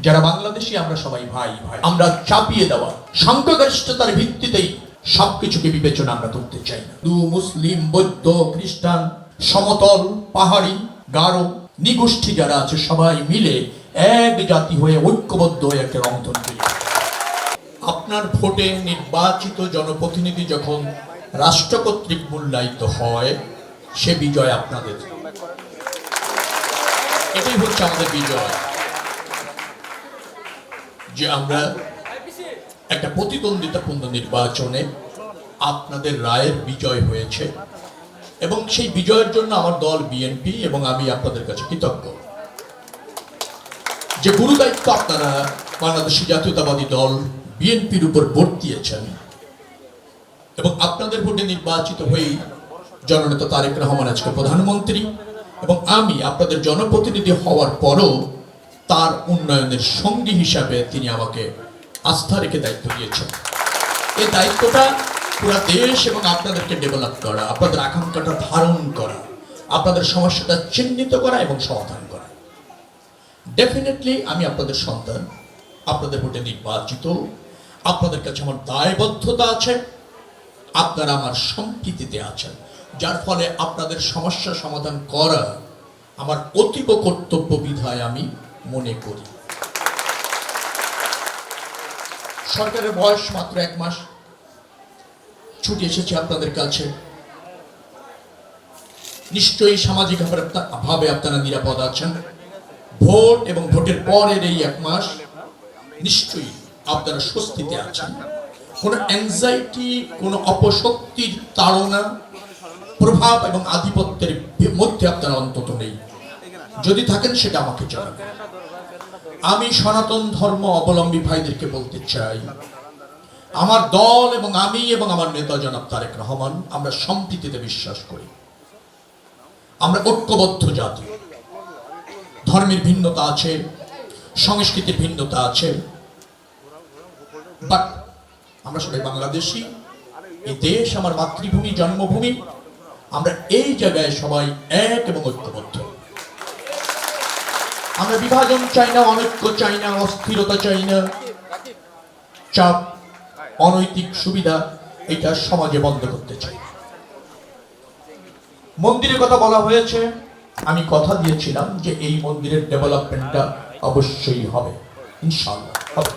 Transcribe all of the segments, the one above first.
যারা বাংলাদেশি আমরা সবাই ভাই ভাই। আমরা চাপিয়ে দেওয়া সংখ্যাগরিষ্ঠতার ভিত্তিতেই সবকিছুকে বিবেচনা আমরা করতে চাই না। হিন্দু, মুসলিম, বৌদ্ধ, খ্রিস্টান, সমতল, পাহাড়ি, গারো, নিগোষ্ঠী যারা আছে সবাই মিলে এক জাতি হয়ে ঐক্যবদ্ধ হয়ে একটা রংধনু তৈরি। আপনার ভোটে নির্বাচিত জনপ্রতিনিধি যখন রাষ্ট্র কর্তৃক মূল্যায়িত হয়, সে বিজয় আপনাদের। এটাই হচ্ছে আমাদের বিজয়, যে আমরা একটা প্রতিদ্বন্দ্বিতাপূর্ণ নির্বাচনে আপনাদের রায়ের বিজয় হয়েছে, এবং সেই বিজয়ের জন্য আমার দল বিএনপি এবং আমি আপনাদের কাছে কৃতজ্ঞ। যে গুরু দায়িত্ব আপনারা বাংলাদেশী জাতীয়তাবাদী দল বিএনপির উপর ভোট দিয়েছেন, এবং আপনাদের ভোটে নির্বাচিত হয়েই জননেতা তারেক রহমান আজকে প্রধানমন্ত্রী, এবং আমি আপনাদের জনপ্রতিনিধি হওয়ার পরও তার উন্নয়নের সঙ্গী হিসাবে তিনি আমাকে আস্থা রেখে দায়িত্ব দিয়েছেন। এই দায়িত্বটা পুরো দেশ এবং আপনাদেরকে ডেভেলপ করা, আপনাদের আকাঙ্ক্ষাটা ধারণ করা, আপনাদের সমস্যাটা চিহ্নিত করা এবং সমাধান করা। ডেফিনেটলি আমি আপনাদের সন্তান, আপনাদের ভোটে নির্বাচিত, আপনাদের কাছে আমার দায়বদ্ধতা আছে, আপনারা আমার সম্প্রীতিতে আছেন, যার ফলে আপনাদের সমস্যা সমাধান করা আমার অতীব কর্তব্য বিধায় আমি মনে করি। সরকারের বয়স মাত্র 1 মাস, ছুটি এসেছে আপনাদের কাছে। নিশ্চয়ই সামাজিক ভাবে আপনারা নিরাপদ আছেন। ভোট এবং ভোটের পরের এই 1 মাস নিশ্চয়ই আপনারা স্বস্তিতে আছেন। কোনো অ্যাংজাইটি, কোনো অপশক্তির তাড়না, প্রভাব এবং আধিপত্যের মধ্যে আপনারা অন্তত নেই। যদি থাকেন সেটা আমাকে জানাবেন। আমি সনাতন ধর্ম অবলম্বী ভাইদেরকে বলতে চাই, আমার দল এবং আমি এবং আমার নেতা জনাব তারেক রহমান, আমরা সম্প্রীতিতে বিশ্বাস করি। আমরা ঐক্যবদ্ধ জাতি। ধর্মের ভিন্নতা আছে, সংস্কৃতির ভিন্নতা আছে, বাট আমরা সবাই বাংলাদেশি। এই দেশ আমার মাতৃভূমি, জন্মভূমি। আমরা এই জায়গায় সবাই এক এবং ঐক্যবদ্ধ। আমরা বিভাজন চাই না, অনৈক্য চাই না, অস্থিরতা চাই না, চাপ, অনৈতিক সুবিধা এটা সমাজে বন্ধ করতে চাই। মন্দিরের কথা বলা হয়েছে, আমি কথা দিয়েছিলাম যে এই মন্দিরের ডেভেলপমেন্টটা অবশ্যই হবে, ইনশাআল্লাহ হবে।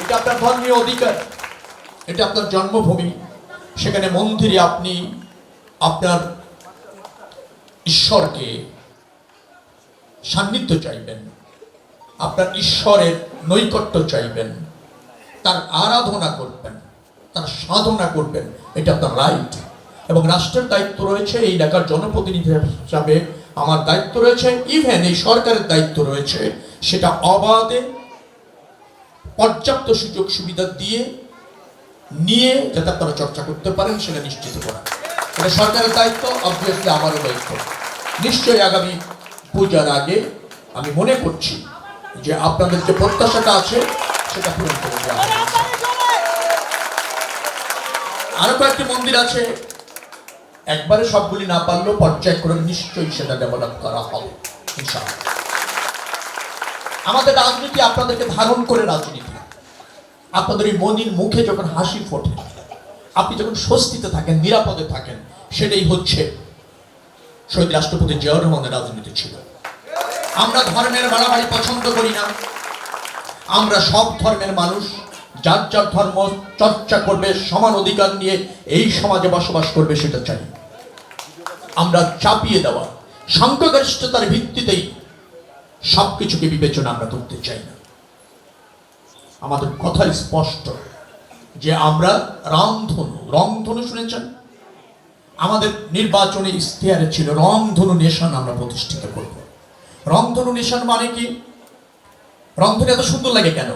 এটা আপনার ধর্মীয় অধিকার, এটা আপনার জন্মভূমি। সেখানে মন্দিরে আপনি আপনার ঈশ্বরকে সান্নিধ্য চাইবেন, আপনার ঈশ্বরের নৈকট্য চাইবেন, তার আরাধনা করবেন, তার সাধনা করবেন, এটা আপনার রাইট। এবং রাষ্ট্রের দায়িত্ব রয়েছে, এই এলাকার জনপ্রতিনিধি হিসাবে আমার দায়িত্ব রয়েছে, ইভেন এই সরকারের দায়িত্ব রয়েছে, সেটা অবাধে পর্যাপ্ত সুযোগ সুবিধা নিয়ে যাতে আপনারা চর্চা করতে পারেন সেটা নিশ্চিত করা। এটা সরকারের দায়িত্ব, অবভিয়াসলি আমারও দায়িত্ব। নিশ্চয়ই আগামী পূজার আগে আমি মনে করছি যে আপনাদের যে প্রত্যাশাটা আছে সেটা পূরণ করে দেওয়া হবে। আরো কয়েকটি মন্দির আছে, একবারে সবগুলি না পারলেও পর্যায়ক্রমে নিশ্চয়ই সেটা ডেভেলপ করা হবে ইনশাআল্লাহ। আমাদের রাজনীতি আপনাদেরকে ধারণ করে রাজনীতি। আপনাদের এই মনির মুখে যখন হাসি ফোটে, আপনি যখন স্বস্তিতে থাকেন, নিরাপদে থাকেন, সেটাই হচ্ছে শহীদ রাষ্ট্রপতি জিয়াউর রহমানের রাজনীতি ছিল। আমরা ধর্মের বাড়াবাড়ি পছন্দ করি না। আমরা সব ধর্মের মানুষ যার যার ধর্ম চর্চা করবে, সমান অধিকার নিয়ে এই সমাজে বসবাস করবে, সেটা চাই। আমরা চাপিয়ে দেওয়া সংখ্যাগরিষ্ঠতার ভিত্তিতেই সবকিছুকে বিবেচনা আমরা করতে চাই না। আমাদের কথা স্পষ্ট যে আমরা রংধনু শুনেছেন, আমাদের নির্বাচনে ইশতেহারে ছিল রংধনু নেশন আমরা প্রতিষ্ঠিত করব। রংধনু নেশন মানে কি? রংধনু এত সুন্দর লাগে কেন?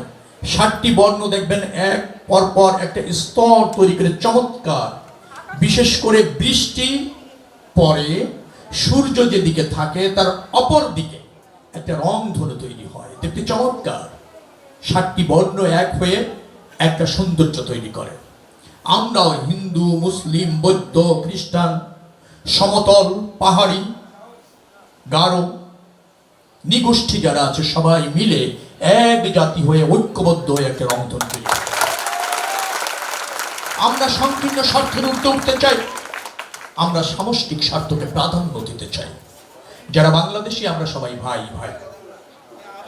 7টি বর্ণ দেখবেন এক পরপর একটা স্তর তৈরি করে চমৎকার। বিশেষ করে বৃষ্টি পরে সূর্য যেদিকে থাকে তার অপর দিকে একটা রংধনু তৈরি হয়, দেখতে চমৎকার। 7টি বর্ণ এক হয়ে একটা সৌন্দর্য তৈরি করে। আমরাও হিন্দু, মুসলিম, বৌদ্ধ, খ্রিস্টান, সমতল, পাহাড়ি, গারো, নিগোষ্ঠী যারা আছে সবাই মিলে এক জাতি হয়ে ঐক্যবদ্ধ হয়ে একটা রংধন তৈরি করে। আমরা সংকীর্ণ স্বার্থের ঊর্ধ্বে উঠতে চাই, আমরা সামষ্টিক স্বার্থকে প্রাধান্য দিতে চাই। যারা বাংলাদেশি আমরা সবাই ভাই ভাই,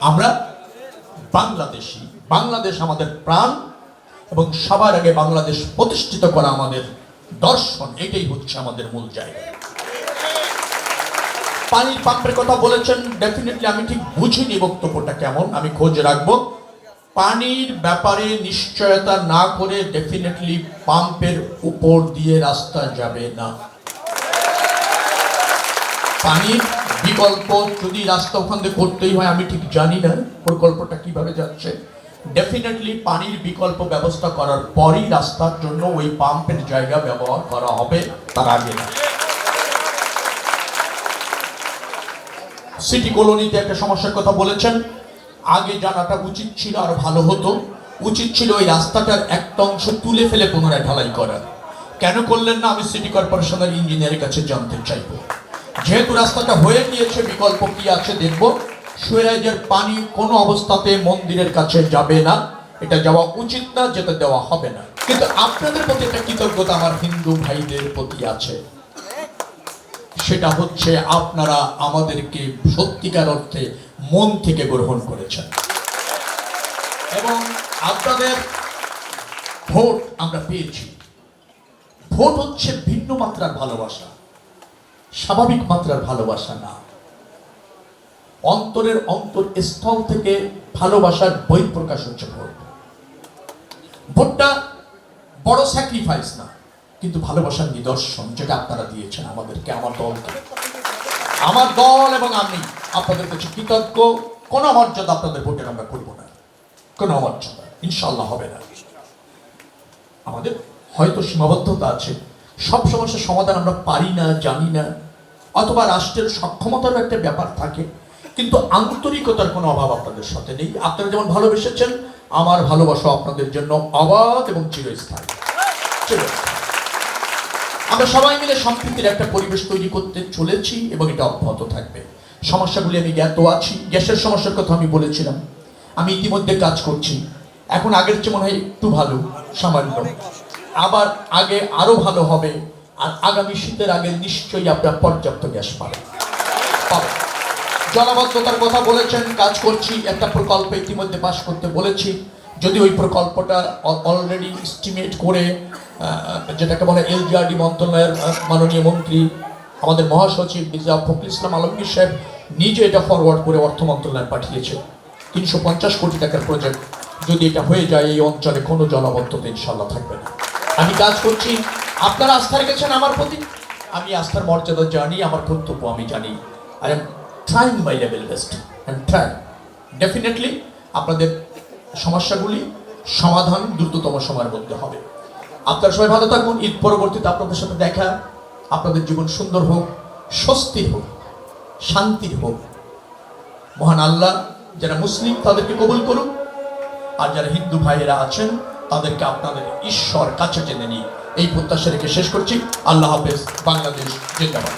আমরা বাংলাদেশি, বাংলাদেশ আমাদের প্রাণ এবং সবার আগে বাংলাদেশ প্রতিষ্ঠিত করা আমাদের দর্শন, এটাই হচ্ছে আমাদের মূল জায়গা। পানির পাম্পের কথা বলেছেন, ডেফিনেটলি আমি ঠিক বুঝিনি বক্তব্যটা কেমন, আমি খোঁজ রাখবো। পানির ব্যাপারে নিশ্চয়তা না করে ডেফিনেটলি পাম্পের উপর দিয়ে রাস্তা যাবে না। পানির বিকল্প যদি রাস্তা ওখান দিয়ে করতেই হয়, আমি ঠিক জানি না প্রকল্পটা কিভাবে যাচ্ছে। ডেফিনেটলি পানির বিকল্প ব্যবস্থা করার পরই রাস্তার জন্য ওই পাম্পের জায়গা ব্যবহার করা হবে, তার আগে না। সিটি কলোনিতে একটা সমস্যার কথা বলেছেন, আগে জানাটা উচিত ছিল, আর ভালো হতো। উচিত ছিল ওই রাস্তাটার একটা অংশ তুলে ফেলে পুনরায় ঢালাই করা। কেন করলেন না আমি সিটি কর্পোরেশনের ইঞ্জিনিয়ারের কাছে জানতে চাইব। যেহেতু রাস্তাটা হয়ে গিয়েছে, বিকল্প কি আছে দেখব। সুয়েরাজের পানি কোনো অবস্থাতে মন্দিরের কাছে যাবে না, এটা যাওয়া উচিত না, যেটা দেওয়া হবে না। কিন্তু আপনাদের প্রতি একটা কৃতজ্ঞতা আমার হিন্দু ভাইদের প্রতি আছে, সেটা হচ্ছে আপনারা আমাদেরকে সত্যিকার অর্থে মন থেকে গ্রহণ করেছেন এবং আপনাদের ভোট আমরা পেয়েছি। ভোট হচ্ছে ভিন্ন মাত্রার ভালোবাসা, স্বাভাবিক মাত্রার ভালোবাসা না। অন্তরের অন্তরস্থল থেকে ভালোবাসার বহিঃপ্রকাশ হচ্ছে ভোট। ভোটটা বড় স্যাক্রিফাইস না, কিন্তু ভালোবাসার নিদর্শন, যেটা আপনারা দিয়েছেন আমাদেরকে, আমার দলকে। আমার দল এবং আমি আপনাদের কাছে কৃতজ্ঞ। কোনো অমর্যাদা আপনাদের ভোটের আমরা করব না, কোনো অমর্যাদা ইনশাল্লাহ হবে না। আমাদের হয়তো সীমাবদ্ধতা আছে, সব সমস্যার সমাধান আমরা পারি না, জানি না, অথবা রাষ্ট্রের সক্ষমতার একটা ব্যাপার থাকে, কিন্তু আন্তরিকতার কোনো অভাব আপনাদের সাথে নেই। আপনারা যেমন ভালোবেসেছেন, আমার ভালোবাসা আপনাদের জন্য অবাধ এবং চিরস্থায়ী। আমরা সবাই মিলে সম্প্রীতির একটা পরিবেশ তৈরি করতে চলেছি এবং এটা অব্যাহত থাকবে। সমস্যাগুলি আমি জ্ঞাত আছি। গ্যাসের সমস্যার কথা আমি বলেছিলাম, আমি ইতিমধ্যে কাজ করছি। এখন আগের চেয়ে মনে হয় একটু ভালো, সামান্য, আবার আগে আরো ভালো হবে। আর আগামী শীতের আগে নিশ্চয়ই আপনারা পর্যাপ্ত গ্যাস পাবেন। জলাবদ্ধতার কথা বলেছেন, কাজ করছি। একটা প্রকল্প ইতিমধ্যে পাস করতে বলেছি। যদি ওই প্রকল্পটা অলরেডি এস্টিমেট করে, যেটাকে বলে এলজিআরডি মন্ত্রণালয়ের মাননীয় মন্ত্রী আমাদের মহাসচিব মির্জা ফখরুল ইসলাম আলমগীর সাহেব নিজে এটা ফরওয়ার্ড করে অর্থ মন্ত্রণালয়ে পাঠিয়েছে। 350 কোটি টাকার প্রজেক্ট। যদি এটা হয়ে যায়, এই অঞ্চলে কোনো জলাবদ্ধতা ইনশাল্লাহ থাকবে না। আমি কাজ করছি, আপনারা আস্থা রেখেছেন আমার প্রতি, আমি আস্থার মর্যাদা জানি, আমার কর্তব্য আমি জানি। I am trying my level best and try. Definitely আপনাদের সমস্যাগুলি সমাধান দ্রুততম সময়ের মধ্যে হবে। আপনারা সবাই ভালো থাকুন। ঈদ পরবর্তীতে আপনাদের সাথে দেখা, আপনাদের জীবন সুন্দর হোক, স্বস্তির হোক, শান্তির হোক। মহান আল্লাহ যারা মুসলিম তাদেরকে কবুল করুন, আর যারা হিন্দু ভাইয়েরা আছেন তাদেরকে আপনাদের ঈশ্বর কাছে টেনে নিয়ে এই প্রত্যাশা রেখে শেষ করছি। আল্লাহ হাফেজ। বাংলাদেশ জিন্দাবাদ।